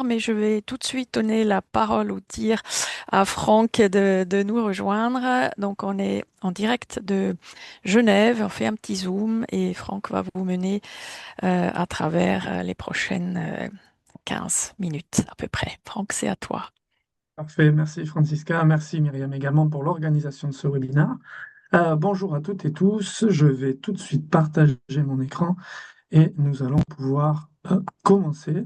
Mais je vais tout de suite donner la parole ou dire à Franck de nous rejoindre. Donc, on est en direct de Genève. On fait un petit zoom et Franck va vous mener à travers les prochaines 15 minutes à peu près. Franck, c'est à toi. Parfait, merci Francisca, merci Myriam également pour l'organisation de ce webinaire. Bonjour à toutes et tous, je vais tout de suite partager mon écran et nous allons pouvoir commencer.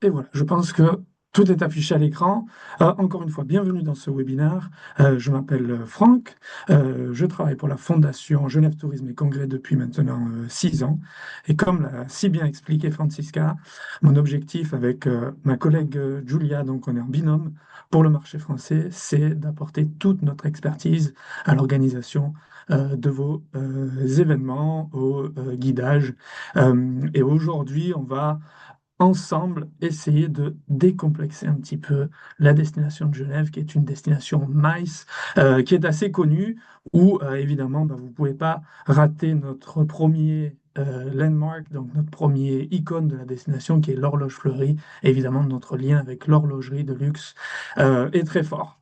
Et voilà, je pense que tout est affiché à l'écran. Encore une fois, bienvenue dans ce webinaire. Je m'appelle Franck. Je travaille pour la Fondation Genève Tourisme et Congrès depuis maintenant 6 ans. Et comme l'a si bien expliqué Francisca, mon objectif avec ma collègue Julia, donc on est en binôme pour le marché français, c'est d'apporter toute notre expertise à l'organisation de vos événements, au guidage. Et aujourd'hui, on va ensemble essayer de décomplexer un petit peu la destination de Genève, qui est une destination MICE, qui est assez connue, où évidemment, bah, vous ne pouvez pas rater notre premier landmark, donc notre premier icône de la destination, qui est l'horloge fleurie. Évidemment, notre lien avec l'horlogerie de luxe est très fort.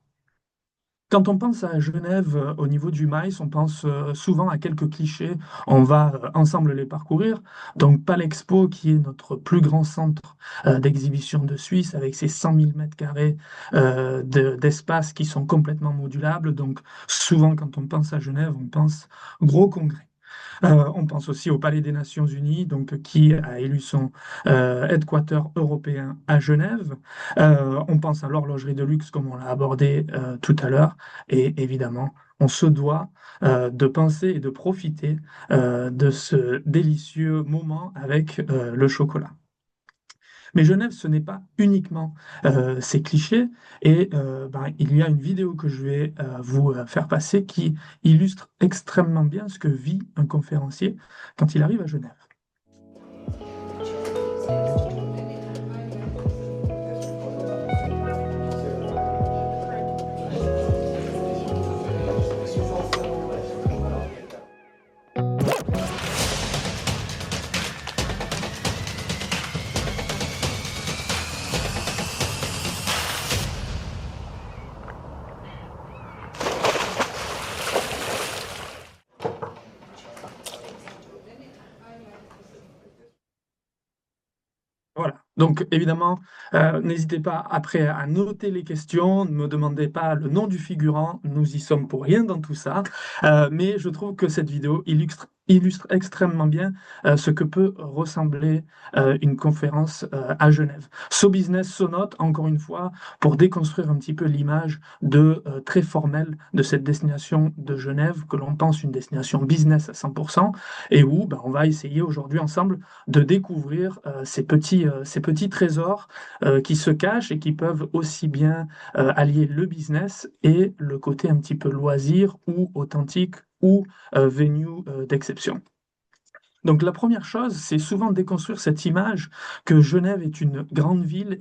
Quand on pense à Genève au niveau du maïs, on pense souvent à quelques clichés. On va ensemble les parcourir. Donc, Palexpo, qui est notre plus grand centre d'exhibition de Suisse, avec ses 100 000 mètres carrés d'espace qui sont complètement modulables. Donc, souvent, quand on pense à Genève, on pense gros congrès. On pense aussi au Palais des Nations Unies, donc, qui a élu son headquarter européen à Genève. On pense à l'horlogerie de luxe, comme on l'a abordé tout à l'heure. Et évidemment, on se doit de penser et de profiter de ce délicieux moment avec le chocolat. Mais Genève, ce n'est pas uniquement ces clichés. Et ben, il y a une vidéo que je vais vous faire passer qui illustre extrêmement bien ce que vit un conférencier quand il arrive à Genève. Voilà. Donc, évidemment, n'hésitez pas après à noter les questions, ne me demandez pas le nom du figurant, nous y sommes pour rien dans tout ça. Mais je trouve que cette vidéo illustre extrêmement bien ce que peut ressembler une conférence à Genève. So business, so not, encore une fois, pour déconstruire un petit peu l'image de très formelle de cette destination de Genève, que l'on pense une destination business à 100%, et où ben, on va essayer aujourd'hui ensemble de découvrir ces petits trésors qui se cachent et qui peuvent aussi bien allier le business et le côté un petit peu loisir ou authentique ou venue d'exception. Donc la première chose, c'est souvent déconstruire cette image que Genève est une grande ville,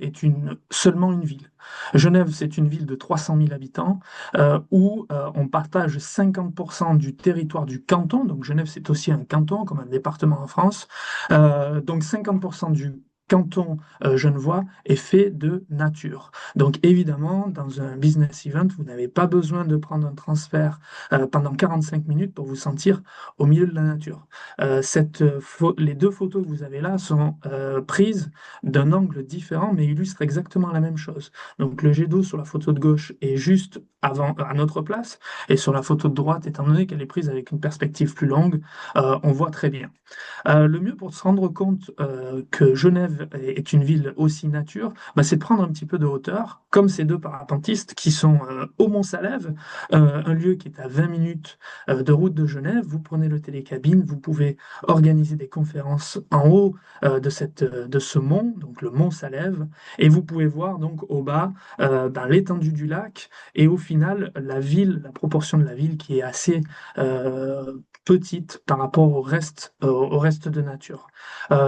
seulement une ville. Genève, c'est une ville de 300 000 habitants où on partage 50% du territoire du canton. Donc Genève, c'est aussi un canton, comme un département en France. Donc 50% du canton genevois est fait de nature. Donc évidemment, dans un business event, vous n'avez pas besoin de prendre un transfert pendant 45 minutes pour vous sentir au milieu de la nature. Les deux photos que vous avez là sont prises d'un angle différent, mais illustrent exactement la même chose. Donc le jet d'eau sur la photo de gauche est juste à notre place, et sur la photo de droite, étant donné qu'elle est prise avec une perspective plus longue, on voit très bien. Le mieux pour se rendre compte que Genève est une ville aussi nature, bah, c'est de prendre un petit peu de hauteur, comme ces deux parapentistes qui sont au Mont-Salève, un lieu qui est à 20 minutes de route de Genève. Vous prenez le télécabine, vous pouvez organiser des conférences en haut de ce mont, donc le Mont Salève, et vous pouvez voir donc au bas ben, l'étendue du lac, et au final, final, la ville, la proportion de la ville qui est assez petite par rapport au reste de nature.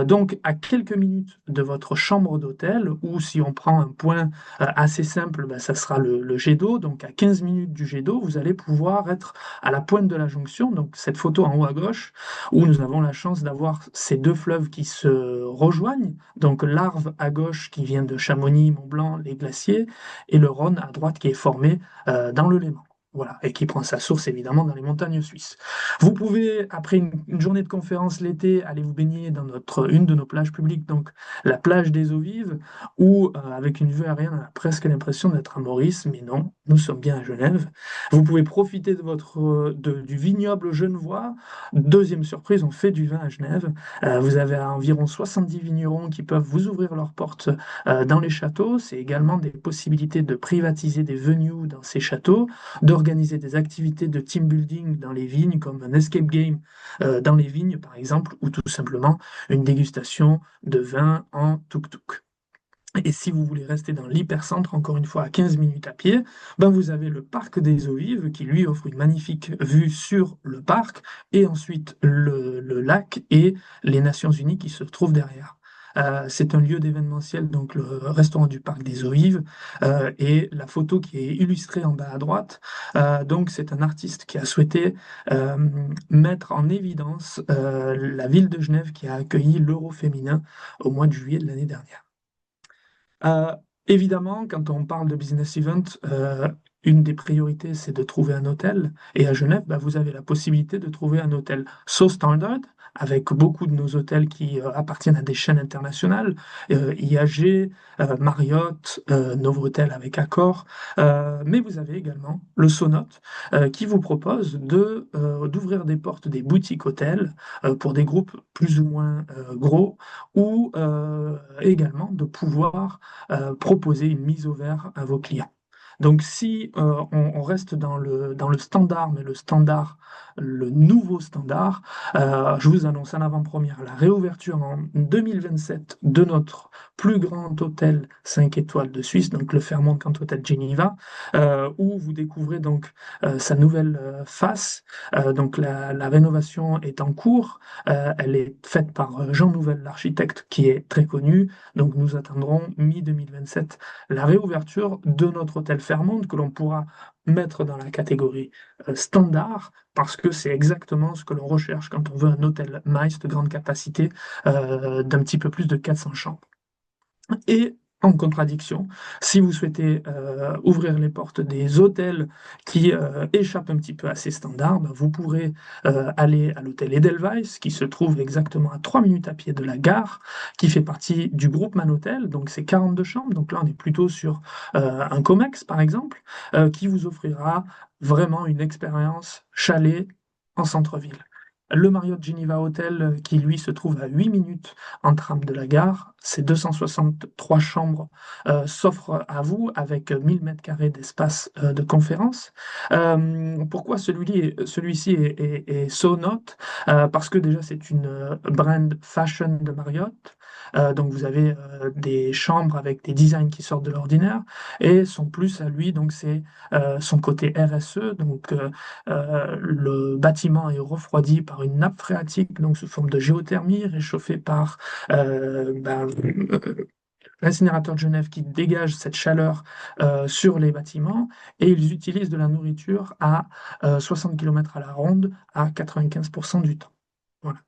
Donc, à quelques minutes de votre chambre d'hôtel, ou si on prend un point assez simple, ben, ça sera le jet d'eau. Donc, à 15 minutes du jet d'eau, vous allez pouvoir être à la pointe de la jonction. Donc, cette photo en haut à gauche, où nous avons la chance d'avoir ces deux fleuves qui se rejoignent. Donc, l'Arve à gauche qui vient de Chamonix, Mont-Blanc, les glaciers, et le Rhône à droite qui est formé dans le Léman. Voilà, et qui prend sa source évidemment dans les montagnes suisses. Vous pouvez, après une journée de conférence l'été, aller vous baigner dans une de nos plages publiques, donc la plage des Eaux Vives, où avec une vue aérienne, on a presque l'impression d'être à Maurice, mais non, nous sommes bien à Genève. Vous pouvez profiter du vignoble genevois. Deuxième surprise, on fait du vin à Genève. Vous avez environ 70 vignerons qui peuvent vous ouvrir leurs portes dans les châteaux. C'est également des possibilités de privatiser des venues dans ces châteaux, d'organiser des activités de team building dans les vignes, comme un escape game dans les vignes, par exemple, ou tout simplement une dégustation de vin en tuk-tuk. Et si vous voulez rester dans l'hypercentre, encore une fois à 15 minutes à pied, ben vous avez le parc des Eaux Vives qui lui offre une magnifique vue sur le parc et ensuite le lac et les Nations Unies qui se trouvent derrière. C'est un lieu d'événementiel, donc le restaurant du parc des Eaux Vives, et la photo qui est illustrée en bas à droite. Donc c'est un artiste qui a souhaité euh, mettre en évidence la ville de Genève qui a accueilli l'Euro féminin au mois de juillet de l'année dernière. Euh, Évidemment, quand on parle de business event, une des priorités, c'est de trouver un hôtel. Et à Genève, bah, vous avez la possibilité de trouver un hôtel So Standard, avec beaucoup de nos hôtels qui appartiennent à des chaînes internationales, IAG, Marriott, Novotel avec Accor. Mais vous avez également le Sonote, qui vous propose d'ouvrir des portes des boutiques hôtels pour des groupes plus ou moins gros, ou également de pouvoir proposer une mise au vert à vos clients. Donc si on reste dans le standard, mais le standard, le nouveau standard, je vous annonce en avant-première la réouverture en 2027 de notre plus grand hôtel 5 étoiles de Suisse, donc le Fairmont Camp Hotel Geneva, où vous découvrez donc sa nouvelle face. Donc la rénovation est en cours. Elle est faite par Jean Nouvel, l'architecte, qui est très connu. Donc nous attendrons mi-2027 la réouverture de notre hôtel Fairmont que l'on pourra mettre dans la catégorie standard parce que c'est exactement ce que l'on recherche quand on veut un hôtel MICE de grande capacité d'un petit peu plus de 400 chambres. Et en contradiction, si vous souhaitez ouvrir les portes des hôtels qui échappent un petit peu à ces standards, ben, vous pourrez aller à l'hôtel Edelweiss, qui se trouve exactement à 3 minutes à pied de la gare, qui fait partie du groupe Manotel, donc c'est 42 chambres, donc là on est plutôt sur un Comex par exemple, qui vous offrira vraiment une expérience chalet en centre-ville. Le Marriott Geneva Hotel, qui lui se trouve à 8 minutes en tram de la gare, ses 263 chambres s'offrent à vous avec 1000 mètres carrés d'espace de conférence. Pourquoi celui-ci est so note? Parce que déjà c'est une brand fashion de Marriott. Donc vous avez des chambres avec des designs qui sortent de l'ordinaire et son plus à lui donc c'est son côté RSE. Donc le bâtiment est refroidi par une nappe phréatique donc sous forme de géothermie réchauffée par l'incinérateur de Genève qui dégage cette chaleur sur les bâtiments et ils utilisent de la nourriture à 60 km à la ronde à 95% du temps. Voilà.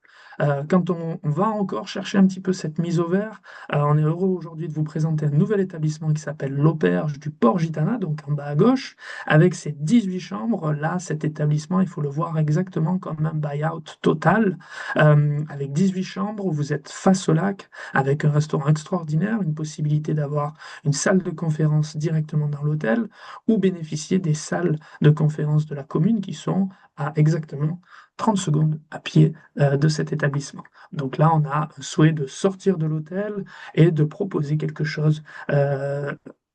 Quand on va encore chercher un petit peu cette mise au vert, on est heureux aujourd'hui de vous présenter un nouvel établissement qui s'appelle l'Auberge du Port Gitana, donc en bas à gauche, avec ses 18 chambres. Là, cet établissement, il faut le voir exactement comme un buy-out total, avec 18 chambres où vous êtes face au lac, avec un restaurant extraordinaire, une possibilité d'avoir une salle de conférence directement dans l'hôtel, ou bénéficier des salles de conférence de la commune qui sont à exactement 30 secondes à pied de cet établissement. Donc là, on a un souhait de sortir de l'hôtel et de proposer quelque chose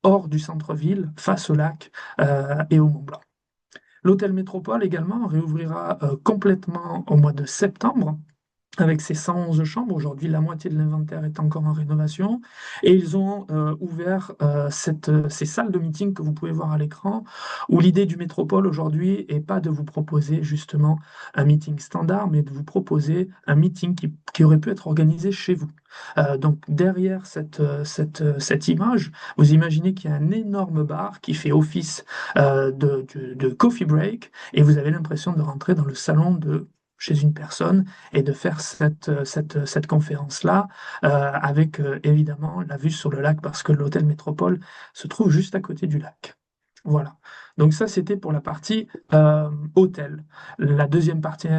hors du centre-ville, face au lac et au Mont Blanc. L'hôtel Métropole également réouvrira complètement au mois de septembre avec ses 111 chambres. Aujourd'hui, la moitié de l'inventaire est encore en rénovation. Et ils ont ouvert ces salles de meeting que vous pouvez voir à l'écran, où l'idée du Métropole aujourd'hui n'est pas de vous proposer justement un meeting standard, mais de vous proposer un meeting qui aurait pu être organisé chez vous. Donc derrière cette image, vous imaginez qu'il y a un énorme bar qui fait office de coffee break, et vous avez l'impression de rentrer dans le salon de chez une personne et de faire cette conférence-là avec évidemment la vue sur le lac parce que l'hôtel Métropole se trouve juste à côté du lac. Voilà. Donc ça, c'était pour la partie hôtel. La deuxième partie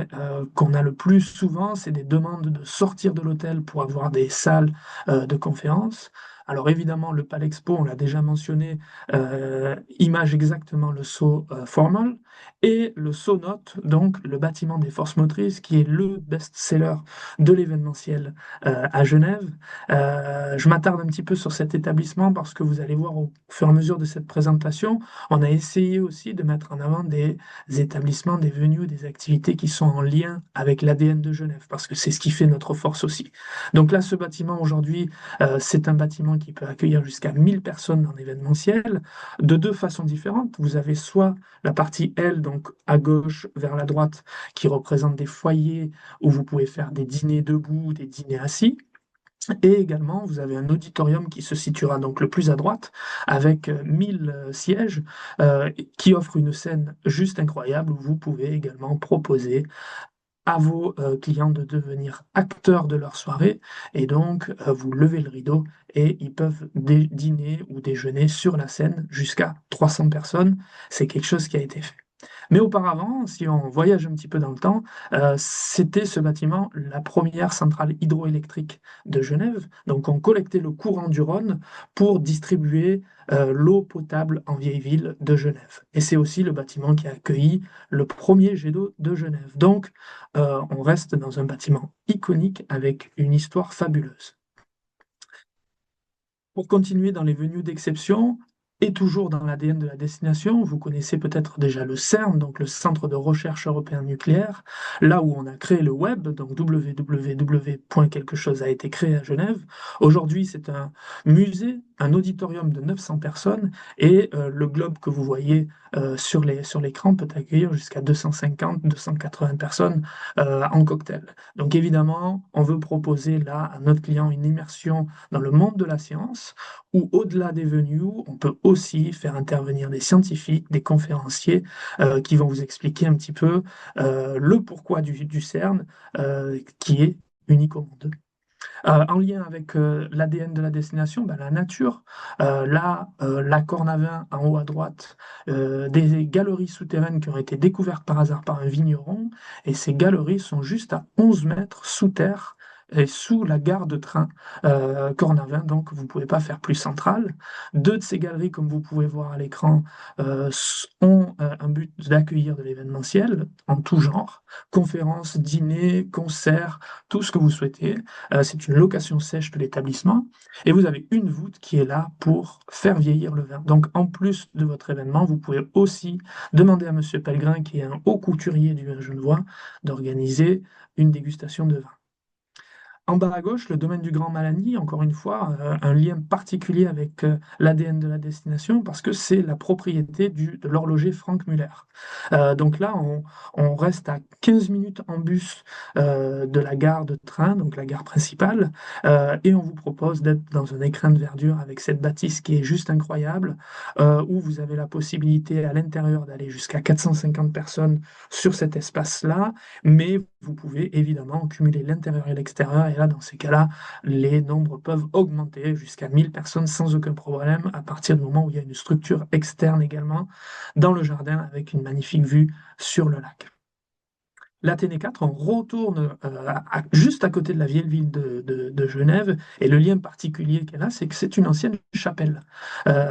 qu'on a le plus souvent, c'est des demandes de sortir de l'hôtel pour avoir des salles de conférence. Alors évidemment, le Palexpo, on l'a déjà mentionné, image exactement le saut formal et le saut note, donc le bâtiment des forces motrices, qui est le best-seller de l'événementiel à Genève. Je m'attarde un petit peu sur cet établissement parce que vous allez voir au fur et à mesure de cette présentation, on a essayé aussi de mettre en avant des établissements, des venues, des activités qui sont en lien avec l'ADN de Genève, parce que c'est ce qui fait notre force aussi. Donc là, ce bâtiment aujourd'hui, c'est un bâtiment qui peut accueillir jusqu'à 1000 personnes en événementiel, de deux façons différentes. Vous avez soit la partie L, donc à gauche vers la droite, qui représente des foyers où vous pouvez faire des dîners debout, des dîners assis. Et également, vous avez un auditorium qui se situera donc le plus à droite, avec 1000 sièges, qui offre une scène juste incroyable où vous pouvez également proposer à vos clients de devenir acteurs de leur soirée. Et donc, vous levez le rideau et ils peuvent dîner ou déjeuner sur la scène jusqu'à 300 personnes. C'est quelque chose qui a été fait. Mais auparavant, si on voyage un petit peu dans le temps, c'était ce bâtiment la première centrale hydroélectrique de Genève. Donc on collectait le courant du Rhône pour distribuer l'eau potable en vieille ville de Genève. Et c'est aussi le bâtiment qui a accueilli le premier jet d'eau de Genève. Donc on reste dans un bâtiment iconique avec une histoire fabuleuse. Pour continuer dans les venues d'exception, et toujours dans l'ADN de la destination, vous connaissez peut-être déjà le CERN, donc le Centre de recherche européen nucléaire, là où on a créé le web, donc www. Quelque chose a été créé à Genève. Aujourd'hui, c'est un musée, un auditorium de 900 personnes, et le globe que vous voyez sur l'écran peut accueillir jusqu'à 250, 280 personnes en cocktail. Donc évidemment, on veut proposer là à notre client une immersion dans le monde de la science, où au-delà des venues, on peut aussi faire intervenir des scientifiques, des conférenciers qui vont vous expliquer un petit peu le pourquoi du CERN, qui est unique au monde. En lien avec l'ADN de la destination, ben, la nature, là, la Cornavin en haut à droite, des galeries souterraines qui ont été découvertes par hasard par un vigneron, et ces galeries sont juste à 11 mètres sous terre et sous la gare de train Cornavin, donc vous ne pouvez pas faire plus central. Deux de ces galeries, comme vous pouvez voir à l'écran, ont un but d'accueillir de l'événementiel en tout genre, conférences, dîners, concerts, tout ce que vous souhaitez. C'est une location sèche de l'établissement. Et vous avez une voûte qui est là pour faire vieillir le vin. Donc, en plus de votre événement, vous pouvez aussi demander à Monsieur Pellegrin, qui est un haut couturier du vin genevois, d'organiser une dégustation de vin. En bas à gauche, le domaine du Grand Malagny, encore une fois, un lien particulier avec l'ADN de la destination parce que c'est la propriété de l'horloger Frank Muller. Donc là, on reste à 15 minutes en bus de la gare de train, donc la gare principale, et on vous propose d'être dans un écrin de verdure avec cette bâtisse qui est juste incroyable, où vous avez la possibilité à l'intérieur d'aller jusqu'à 450 personnes sur cet espace-là, mais vous pouvez évidemment cumuler l'intérieur et l'extérieur. Et là, dans ces cas-là, les nombres peuvent augmenter jusqu'à 1000 personnes sans aucun problème à partir du moment où il y a une structure externe également dans le jardin avec une magnifique vue sur le lac. L'Athénée 4, on retourne juste à côté de la vieille ville de Genève, et le lien particulier qu'elle a, c'est que c'est une ancienne chapelle.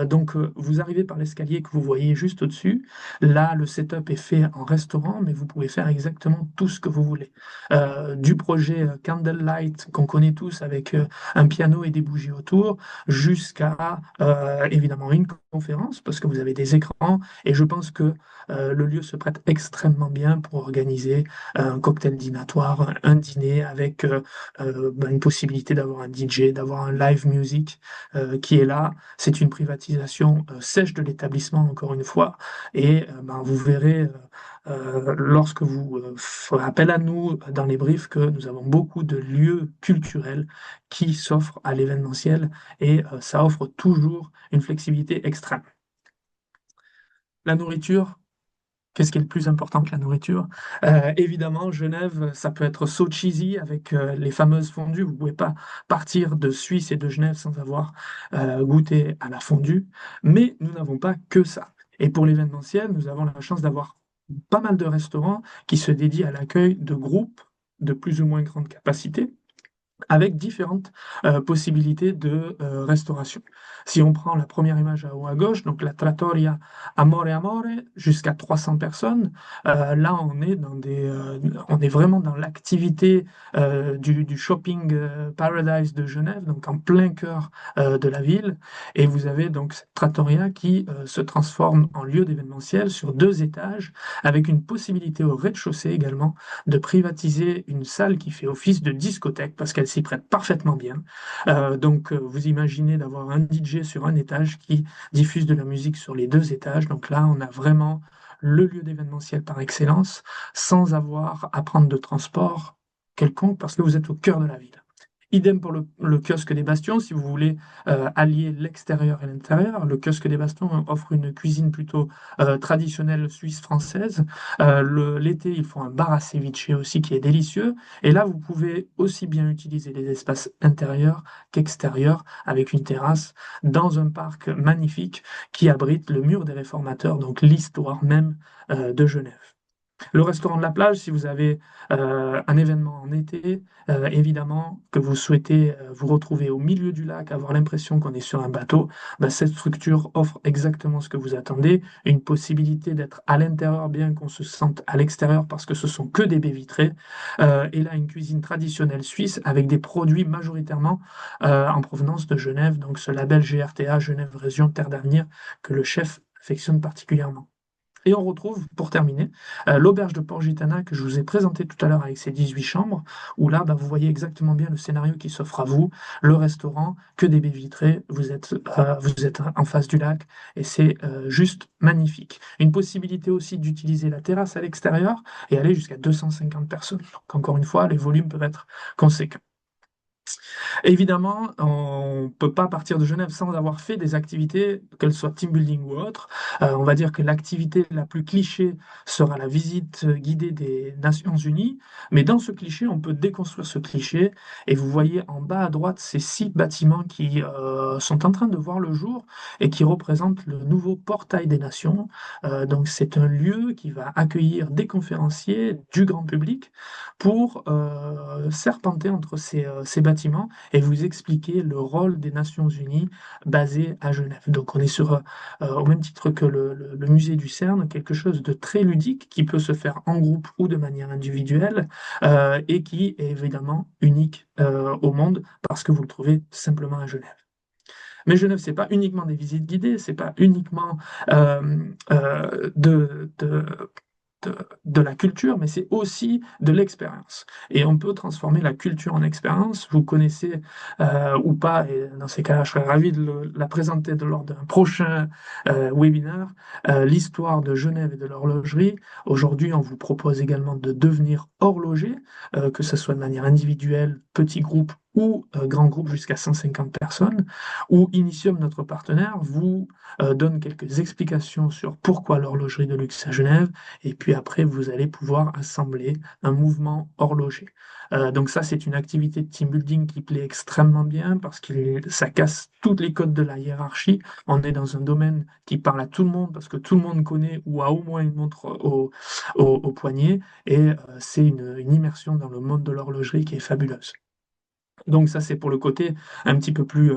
Donc, vous arrivez par l'escalier que vous voyez juste au-dessus. Là, le setup est fait en restaurant, mais vous pouvez faire exactement tout ce que vous voulez. Du projet Candlelight qu'on connaît tous avec un piano et des bougies autour, jusqu'à évidemment une conférence, parce que vous avez des écrans, et je pense que le lieu se prête extrêmement bien pour organiser un cocktail dînatoire, un dîner avec une possibilité d'avoir un DJ, d'avoir un live music qui est là. C'est une privatisation sèche de l'établissement, encore une fois, et vous verrez lorsque vous ferez appel à nous dans les briefs que nous avons beaucoup de lieux culturels qui s'offrent à l'événementiel et ça offre toujours une flexibilité extrême. La nourriture, qu'est-ce qui est le plus important que la nourriture? Évidemment, Genève, ça peut être so cheesy avec les fameuses fondues. Vous ne pouvez pas partir de Suisse et de Genève sans avoir goûté à la fondue. Mais nous n'avons pas que ça. Et pour l'événementiel, nous avons la chance d'avoir pas mal de restaurants qui se dédient à l'accueil de groupes de plus ou moins grande capacité avec différentes possibilités de restauration. Si on prend la première image en haut à gauche, donc la trattoria Amore Amore, jusqu'à 300 personnes, là on est vraiment dans l'activité du shopping paradise de Genève, donc en plein cœur de la ville, et vous avez donc cette trattoria qui se transforme en lieu d'événementiel sur 2 étages, avec une possibilité au rez-de-chaussée également de privatiser une salle qui fait office de discothèque parce qu'elle s'y prête parfaitement bien. Vous imaginez d'avoir un DJ sur un étage qui diffuse de la musique sur les 2 étages. Donc là, on a vraiment le lieu d'événementiel par excellence sans avoir à prendre de transport quelconque parce que vous êtes au cœur de la ville. Idem pour le kiosque des Bastions, si vous voulez allier l'extérieur et l'intérieur. Le kiosque des Bastions offre une cuisine plutôt traditionnelle suisse-française. L'été, ils font un bar à ceviche aussi qui est délicieux. Et là, vous pouvez aussi bien utiliser les espaces intérieurs qu'extérieurs avec une terrasse dans un parc magnifique qui abrite le mur des réformateurs, donc l'histoire même de Genève. Le restaurant de la plage, si vous avez un événement en été, évidemment que vous souhaitez vous retrouver au milieu du lac, avoir l'impression qu'on est sur un bateau, cette structure offre exactement ce que vous attendez, une possibilité d'être à l'intérieur bien qu'on se sente à l'extérieur parce que ce sont que des baies vitrées, et là une cuisine traditionnelle suisse avec des produits majoritairement en provenance de Genève, donc ce label GRTA, Genève Région Terre d'Avenir, que le chef affectionne particulièrement. Et on retrouve, pour terminer, l'auberge de Port Gitana que je vous ai présenté tout à l'heure avec ses 18 chambres, où là, vous voyez exactement bien le scénario qui s'offre à vous, le restaurant, que des baies vitrées, vous êtes en face du lac, et c'est juste magnifique. Une possibilité aussi d'utiliser la terrasse à l'extérieur et aller jusqu'à 250 personnes. Donc, encore une fois, les volumes peuvent être conséquents. Évidemment, on ne peut pas partir de Genève sans avoir fait des activités, qu'elles soient team building ou autres. On va dire que l'activité la plus cliché sera la visite guidée des Nations Unies. Mais dans ce cliché, on peut déconstruire ce cliché. Et vous voyez en bas à droite ces 6 bâtiments qui sont en train de voir le jour et qui représentent le nouveau portail des Nations. Donc c'est un lieu qui va accueillir des conférenciers du grand public pour serpenter entre ces bâtiments et vous expliquer le rôle des Nations Unies basé à Genève. Donc on est sur, au même titre que le musée du CERN, quelque chose de très ludique qui peut se faire en groupe ou de manière individuelle et qui est évidemment unique au monde parce que vous le trouvez simplement à Genève. Mais Genève, c'est pas uniquement des visites guidées, c'est pas uniquement de la culture, mais c'est aussi de l'expérience. Et on peut transformer la culture en expérience. Vous connaissez ou pas, et dans ces cas-là, je serais ravi de la présenter lors d'un prochain webinaire, l'histoire de Genève et de l'horlogerie. Aujourd'hui, on vous propose également de devenir horloger, que ce soit de manière individuelle, petit groupe ou grand groupe jusqu'à 150 personnes, où Initium, notre partenaire, vous donne quelques explications sur pourquoi l'horlogerie de luxe à Genève, et puis après, vous allez pouvoir assembler un mouvement horloger. Donc ça, c'est une activité de team building qui plaît extrêmement bien parce que ça casse toutes les codes de la hiérarchie. On est dans un domaine qui parle à tout le monde parce que tout le monde connaît ou a au moins une montre au poignet, et c'est une immersion dans le monde de l'horlogerie qui est fabuleuse. Donc ça, c'est pour le côté un petit peu plus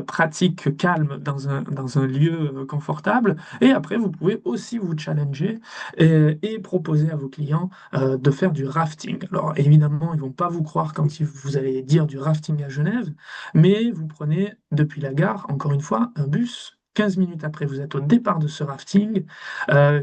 pratique, calme, dans un lieu confortable. Et après, vous pouvez aussi vous challenger et proposer à vos clients de faire du rafting. Alors évidemment, ils vont pas vous croire quand vous allez dire du rafting à Genève, mais vous prenez depuis la gare, encore une fois, un bus 15 minutes après, vous êtes au départ de ce rafting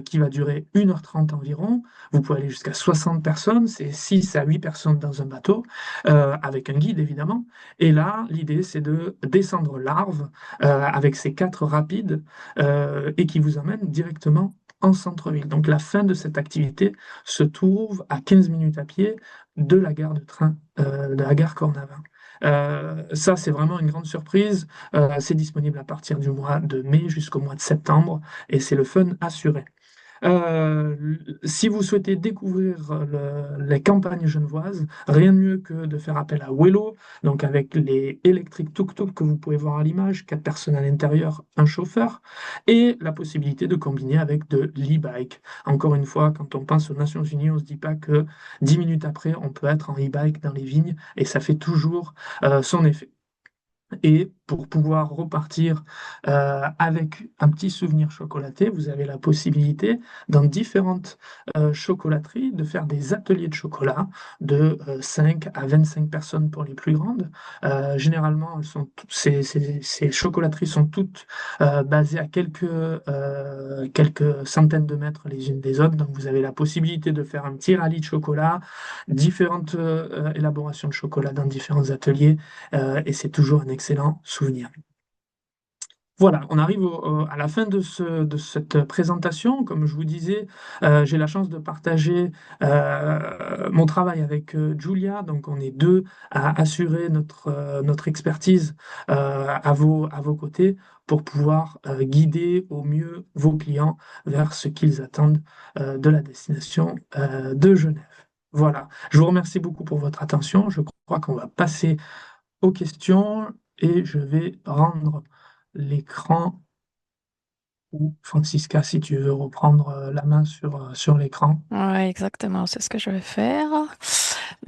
qui va durer 1h30 environ. Vous pouvez aller jusqu'à 60 personnes, c'est 6 à 8 personnes dans un bateau, avec un guide évidemment. Et là, l'idée, c'est de descendre l'Arve avec ces 4 rapides et qui vous amène directement en centre-ville. Donc la fin de cette activité se trouve à 15 minutes à pied de la gare de train, de la gare Cornavin. Ça, c'est vraiment une grande surprise. C'est disponible à partir du mois de mai jusqu'au mois de septembre et c'est le fun assuré. Euh, Si vous souhaitez découvrir les campagnes genevoises, rien de mieux que de faire appel à Wello, donc avec les électriques tuk-tuk que vous pouvez voir à l'image, 4 personnes à l'intérieur, un chauffeur, et la possibilité de combiner avec de l'e-bike. Encore une fois, quand on pense aux Nations Unies, on ne se dit pas que 10 minutes après, on peut être en e-bike dans les vignes, et ça fait toujours son effet. Et pour pouvoir repartir avec un petit souvenir chocolaté, vous avez la possibilité dans différentes chocolateries de faire des ateliers de chocolat de 5 à 25 personnes pour les plus grandes. Généralement, ces chocolateries sont toutes basées à quelques centaines de mètres les unes des autres. Donc vous avez la possibilité de faire un petit rallye de chocolat, différentes élaborations de chocolat dans différents ateliers et c'est toujours un excellent souvenir. Voilà, on arrive à la fin de cette présentation. Comme je vous disais, j'ai la chance de partager mon travail avec Julia. Donc, on est deux à assurer notre expertise à vos côtés pour pouvoir guider au mieux vos clients vers ce qu'ils attendent de la destination de Genève. Voilà, je vous remercie beaucoup pour votre attention. Je crois qu'on va passer aux questions et je vais rendre l'écran ou Francisca, si tu veux reprendre la main sur l'écran. Ouais, exactement, c'est ce que je vais faire.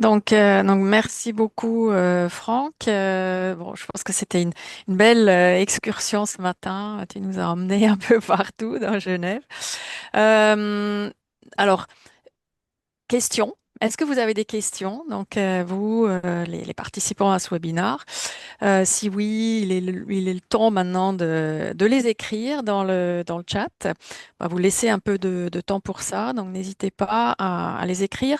Donc merci beaucoup, Franck. Bon, je pense que c'était une belle excursion ce matin. Tu nous as emmenés un peu partout dans Genève. Euh, alors, questions. Est-ce que vous avez des questions? Donc, vous, les participants à ce webinaire. Si oui, il est le temps maintenant de les écrire dans le chat. On va vous laisser un peu de temps pour ça, donc n'hésitez pas à les écrire.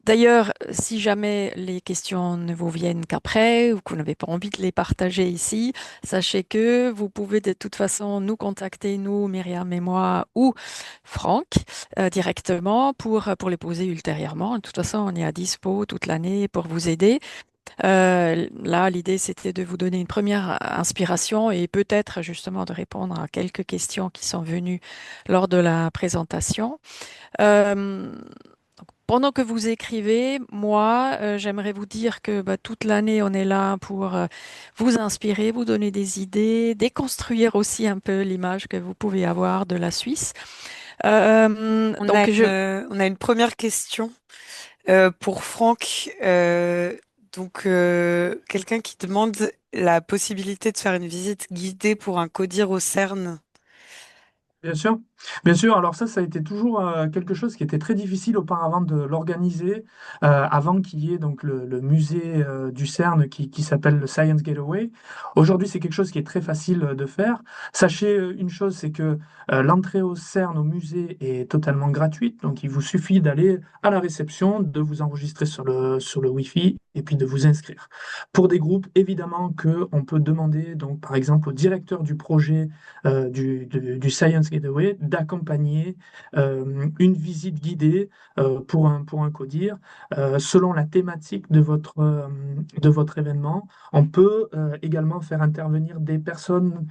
D'ailleurs, si jamais les questions ne vous viennent qu'après ou que vous n'avez pas envie de les partager ici, sachez que vous pouvez de toute façon nous contacter, nous, Myriam et moi, ou Franck, directement pour les poser ultérieurement. De toute façon, on est à dispo toute l'année pour vous aider. Là, l'idée, c'était de vous donner une première inspiration et peut-être justement de répondre à quelques questions qui sont venues lors de la présentation. Euh, Pendant que vous écrivez, moi, j'aimerais vous dire que bah, toute l'année, on est là pour vous inspirer, vous donner des idées, déconstruire aussi un peu l'image que vous pouvez avoir de la Suisse. On a Donc, on a une première question pour Franck. Quelqu'un qui demande la possibilité de faire une visite guidée pour un codir au CERN. Bien sûr, bien sûr. Alors ça a été toujours quelque chose qui était très difficile auparavant de l'organiser, avant qu'il y ait donc le musée du CERN qui s'appelle le Science Gateway. Aujourd'hui, c'est quelque chose qui est très facile de faire. Sachez une chose, c'est que l'entrée au CERN, au musée, est totalement gratuite. Donc il vous suffit d'aller à la réception, de vous enregistrer sur le Wi-Fi et puis de vous inscrire. Pour des groupes, évidemment que on peut demander donc par exemple au directeur du projet du Science Gateway d'accompagner une visite guidée pour un codir selon la thématique de votre événement. On peut également faire intervenir des personnes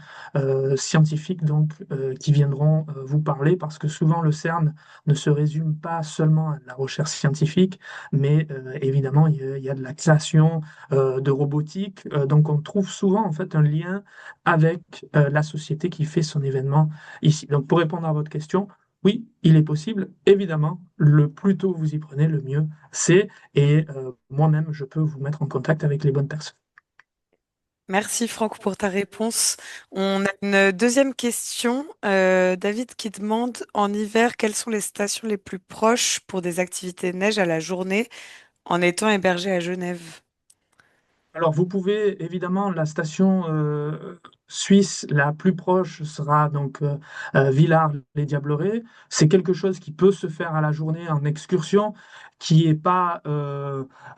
scientifiques donc, qui viendront vous parler parce que souvent le CERN ne se résume pas seulement à la recherche scientifique, mais évidemment il y a de la création de robotique. Donc on trouve souvent en fait un lien avec la société qui fait son événement ici. Donc, pour répondre à votre question, oui, il est possible. Évidemment, le plus tôt vous y prenez, le mieux c'est. Et moi-même, je peux vous mettre en contact avec les bonnes personnes. Merci Franck pour ta réponse. On a une deuxième question. David qui demande en hiver, quelles sont les stations les plus proches pour des activités de neige à la journée en étant hébergé à Genève? Alors, vous pouvez évidemment, la station suisse la plus proche sera donc Villars-les-Diablerets. C'est quelque chose qui peut se faire à la journée en excursion, qui est pas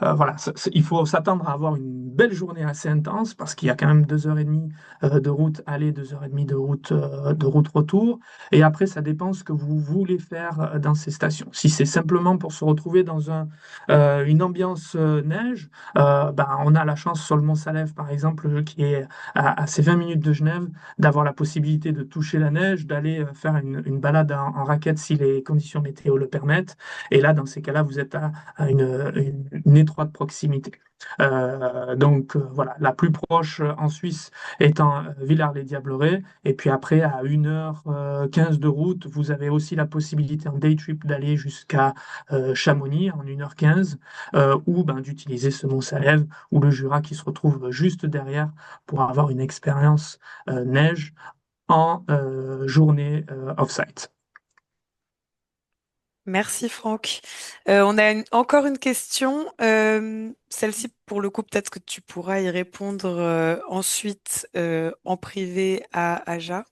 voilà, il faut s'attendre à avoir une belle journée assez intense parce qu'il y a quand même 2 heures et demie de route aller, 2 heures et demie de route retour. Et après, ça dépend ce que vous voulez faire dans ces stations. Si c'est simplement pour se retrouver dans une ambiance neige, ben, on a la chance sur le Mont Salève, par exemple, qui est à ces 20 minutes de Genève, d'avoir la possibilité de toucher la neige, d'aller faire une balade en raquette si les conditions météo le permettent. Et là, dans ces cas-là, vous êtes à une étroite proximité. Donc voilà, la plus proche en Suisse étant Villars-les-Diablerets. Et puis après, à 1h15 de route, vous avez aussi la possibilité en day trip d'aller jusqu'à Chamonix en 1h15, ou ben, d'utiliser ce Mont-Salève ou le Jura qui se retrouve juste derrière pour avoir une expérience neige en journée off-site. Merci Franck. On a encore une question. Celle-ci, pour le coup, peut-être que tu pourras y répondre ensuite en privé à Aja.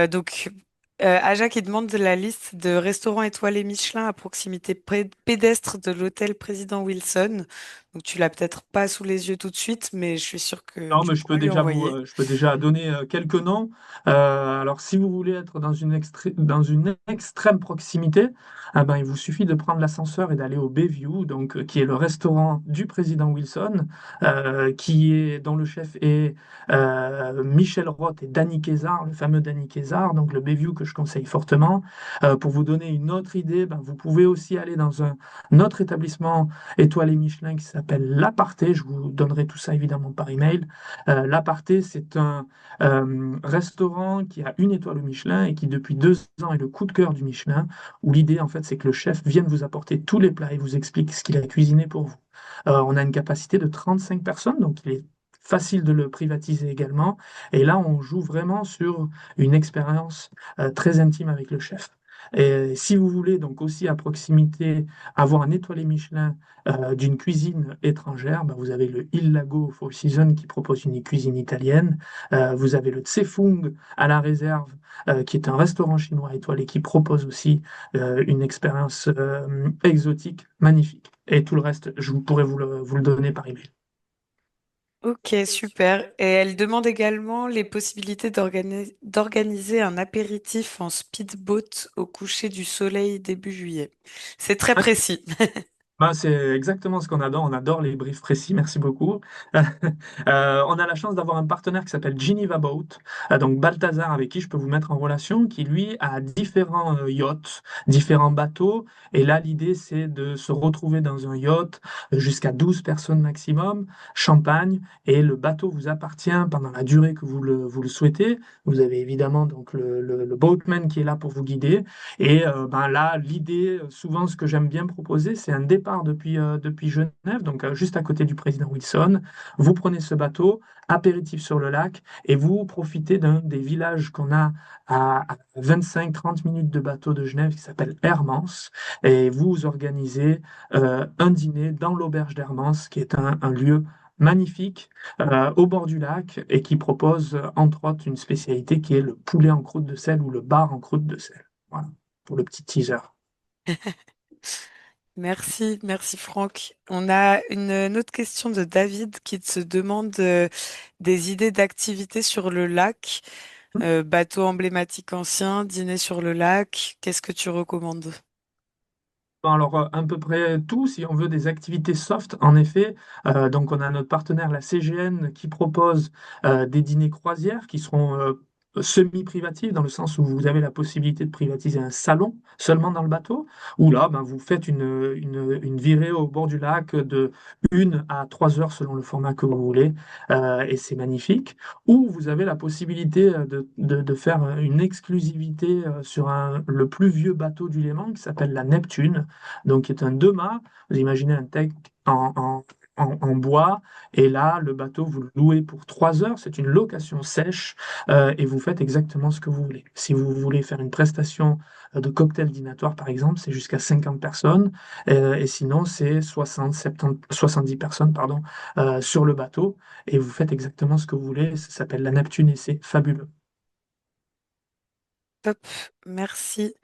Donc, Aja qui demande la liste de restaurants étoilés Michelin à proximité pédestre de l'hôtel Président Wilson. Donc, tu l'as peut-être pas sous les yeux tout de suite, mais je suis sûre que Non, tu mais pourras lui envoyer. je peux déjà donner quelques noms. Alors, si vous voulez être dans une extrême proximité, ben, il vous suffit de prendre l'ascenseur et d'aller au Bayview, donc qui est le restaurant du président Wilson, dont le chef est Michel Roth et Danny Kézard, le fameux Danny Kézard, donc le Bayview que je conseille fortement. Pour vous donner une autre idée, ben, vous pouvez aussi aller dans un autre établissement étoilé Michelin qui s'appelle L'Aparté. Je vous donnerai tout ça évidemment par email. L'Aparté, c'est un restaurant qui a une étoile au Michelin et qui depuis 2 ans est le coup de cœur du Michelin, où l'idée en fait c'est que le chef vienne vous apporter tous les plats et vous explique ce qu'il a cuisiné pour vous. On a une capacité de 35 personnes, donc il est facile de le privatiser également. Et là, on joue vraiment sur une expérience très intime avec le chef. Et si vous voulez donc aussi à proximité avoir un étoilé Michelin d'une cuisine étrangère, ben, vous avez le Il Lago Four Seasons qui propose une cuisine italienne. Vous avez le Tsefung à la réserve, qui est un restaurant chinois étoilé qui propose aussi une expérience exotique magnifique. Et tout le reste, je pourrais vous le donner par email. Ok, super. Et elle demande également les possibilités d'organiser un apéritif en speedboat au coucher du soleil début juillet. C'est très précis. Ben, c'est exactement ce qu'on adore. On adore les briefs précis. Merci beaucoup. On a la chance d'avoir un partenaire qui s'appelle Geneva Boat, donc Balthazar, avec qui je peux vous mettre en relation, qui lui a différents yachts, différents bateaux. Et là, l'idée, c'est de se retrouver dans un yacht jusqu'à 12 personnes maximum, champagne, et le bateau vous appartient pendant la durée que vous le souhaitez. Vous avez évidemment donc le boatman qui est là pour vous guider. Et ben là, l'idée, souvent, ce que j'aime bien proposer, c'est un départ depuis Genève, donc juste à côté du président Wilson. Vous prenez ce bateau, apéritif sur le lac, et vous profitez d'un des villages qu'on a à 25-30 minutes de bateau de Genève qui s'appelle Hermance. Et vous organisez un dîner dans l'auberge d'Hermance, qui est un lieu magnifique au bord du lac et qui propose entre autres une spécialité qui est le poulet en croûte de sel ou le bar en croûte de sel. Voilà pour le petit teaser. Merci, merci Franck. On a une autre question de David qui se demande des idées d'activités sur le lac. Bateau emblématique ancien, dîner sur le lac. Qu'est-ce que tu recommandes? Bon, alors, à peu près tout, si on veut des activités soft, en effet. Donc, on a notre partenaire, la CGN, qui propose des dîners croisières qui seront semi-privatifs, dans le sens où vous avez la possibilité de privatiser un salon seulement dans le bateau, ou là, ben, vous faites une virée au bord du lac de 1 à 3 heures selon le format que vous voulez, et c'est magnifique. Ou vous avez la possibilité de faire une exclusivité sur le plus vieux bateau du Léman qui s'appelle la Neptune, donc qui est un 2 mâts. Vous imaginez un deck en en bois. Et là, le bateau, vous le louez pour 3 heures. C'est une location sèche et vous faites exactement ce que vous voulez. Si vous voulez faire une prestation de cocktail dînatoire, par exemple, c'est jusqu'à 50 personnes. Et sinon, c'est 60, 70, 70 personnes pardon, sur le bateau. Et vous faites exactement ce que vous voulez. Ça s'appelle la Neptune et c'est fabuleux. Top, merci.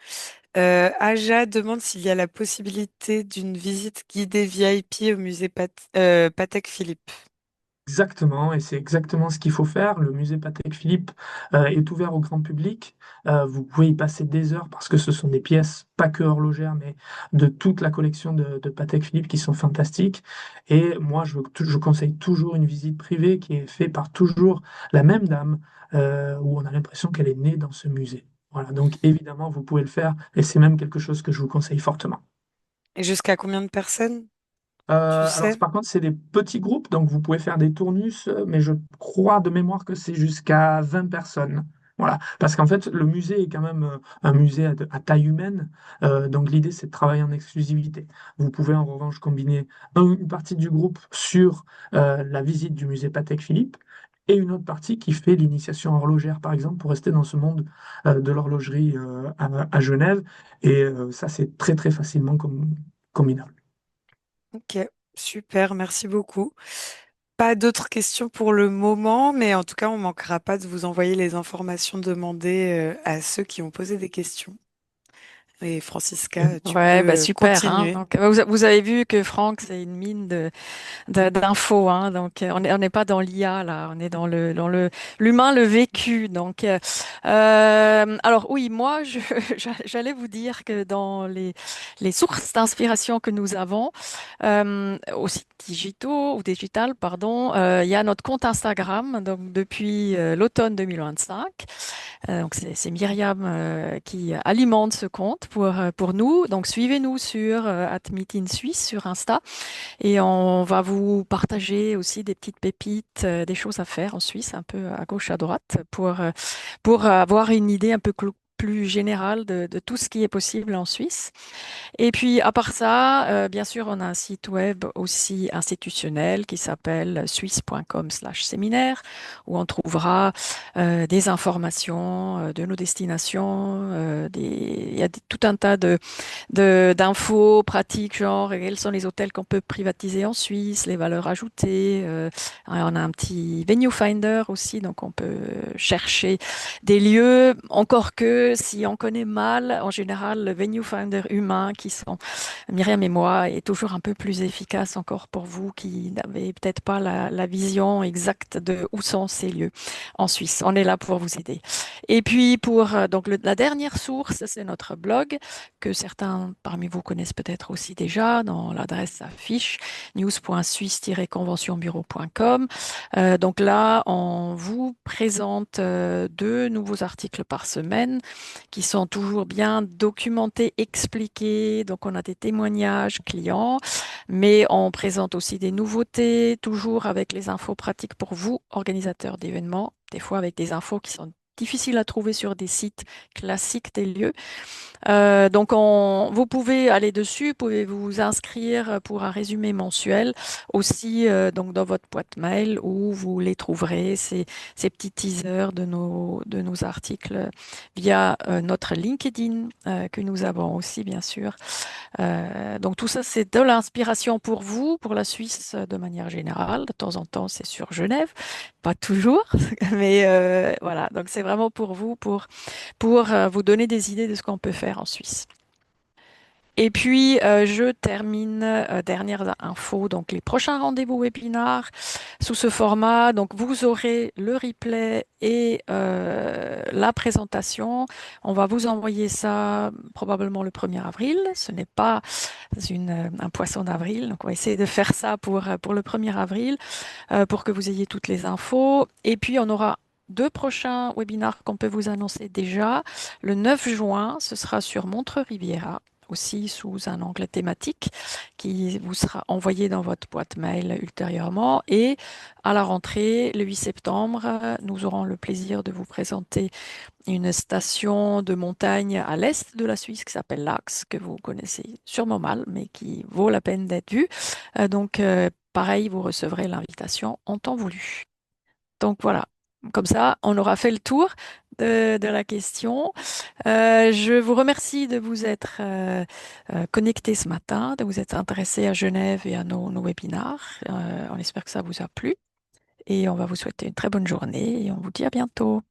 Aja demande s'il y a la possibilité d'une visite guidée VIP au musée Patek Philippe. Exactement, et c'est exactement ce qu'il faut faire. Le musée Patek Philippe est ouvert au grand public. Vous pouvez y passer des heures parce que ce sont des pièces, pas que horlogères, mais de toute la collection de Patek Philippe qui sont fantastiques. Et moi, je conseille toujours une visite privée qui est faite par toujours la même dame, où on a l'impression qu'elle est née dans ce musée. Voilà, donc évidemment, vous pouvez le faire, et c'est même quelque chose que je vous conseille fortement. Et jusqu'à combien de personnes, tu Alors, sais? par contre, c'est des petits groupes, donc vous pouvez faire des tournus, mais je crois de mémoire que c'est jusqu'à 20 personnes. Voilà, parce qu'en fait, le musée est quand même un musée à taille humaine, donc l'idée, c'est de travailler en exclusivité. Vous pouvez en revanche combiner une partie du groupe sur la visite du musée Patek Philippe et une autre partie qui fait l'initiation horlogère, par exemple, pour rester dans ce monde de l'horlogerie à Genève. Et ça, c'est très, très facilement combinable. Ok, super, merci beaucoup. Pas d'autres questions pour le moment, mais en tout cas, on ne manquera pas de vous envoyer les informations demandées à ceux qui ont posé des questions. Et Francisca, tu peux Ouais, bah super, hein. continuer. Donc, vous avez vu que Franck, c'est une mine d'infos, hein. Donc, on n'est pas dans l'IA là, on est dans l'humain, le vécu. Donc, alors oui, moi, j'allais vous dire que dans les sources d'inspiration que nous avons, aussi digitaux ou digital, pardon, il y a notre compte Instagram. Donc, depuis l'automne 2025. Donc c'est Myriam qui alimente ce compte pour nous. Donc suivez-nous sur @meetinsuisse sur Insta et on va vous partager aussi des petites pépites, des choses à faire en Suisse, un peu à gauche, à droite, pour avoir une idée un peu plus générale de tout ce qui est possible en Suisse. Et puis, à part ça, bien sûr, on a un site web aussi institutionnel qui s'appelle suisse.com/séminaire, où on trouvera des informations de nos destinations. Il y a tout un tas d'infos pratiques, genre quels sont les hôtels qu'on peut privatiser en Suisse, les valeurs ajoutées. On a un petit venue finder aussi, donc on peut chercher des lieux, encore que si on connaît mal, en général, le venue finder humain, qui sont Myriam et moi, est toujours un peu plus efficace encore pour vous qui n'avez peut-être pas la vision exacte de où sont ces lieux en Suisse. On est là pour vous aider. Et puis pour donc la dernière source, c'est notre blog que certains parmi vous connaissent peut-être aussi déjà, dans l'adresse affiche news.suisse-conventionbureau.com. Donc là, on vous présente 2 nouveaux articles par semaine qui sont toujours bien documentés, expliqués. Donc on a des témoignages clients, mais on présente aussi des nouveautés, toujours avec les infos pratiques pour vous, organisateurs d'événements, des fois avec des infos qui sont difficiles à trouver sur des sites classiques des lieux. Donc, vous pouvez aller dessus, pouvez vous inscrire pour un résumé mensuel aussi donc dans votre boîte mail où vous les trouverez, ces petits teasers de nos articles via notre LinkedIn que nous avons aussi, bien sûr. Donc, tout ça, c'est de l'inspiration pour vous, pour la Suisse de manière générale. De temps en temps, c'est sur Genève, pas toujours, mais voilà. Donc, c'est vraiment pour vous, pour vous donner des idées de ce qu'on peut faire en Suisse. Et puis, je termine, dernière info, donc les prochains rendez-vous webinaires sous ce format. Donc, vous aurez le replay et la présentation. On va vous envoyer ça probablement le 1er avril. Ce n'est pas un poisson d'avril. Donc, on va essayer de faire ça pour le 1er avril pour que vous ayez toutes les infos. Et puis, on aura 2 prochains webinaires qu'on peut vous annoncer déjà. Le 9 juin, ce sera sur Montreux-Riviera, aussi sous un onglet thématique qui vous sera envoyé dans votre boîte mail ultérieurement. Et à la rentrée, le 8 septembre, nous aurons le plaisir de vous présenter une station de montagne à l'est de la Suisse qui s'appelle Lax, que vous connaissez sûrement mal, mais qui vaut la peine d'être vue. Pareil, vous recevrez l'invitation en temps voulu. Donc voilà, comme ça, on aura fait le tour de la question. Je vous remercie de vous être connecté ce matin, de vous être intéressé à Genève et à nos webinars. On espère que ça vous a plu et on va vous souhaiter une très bonne journée et on vous dit à bientôt.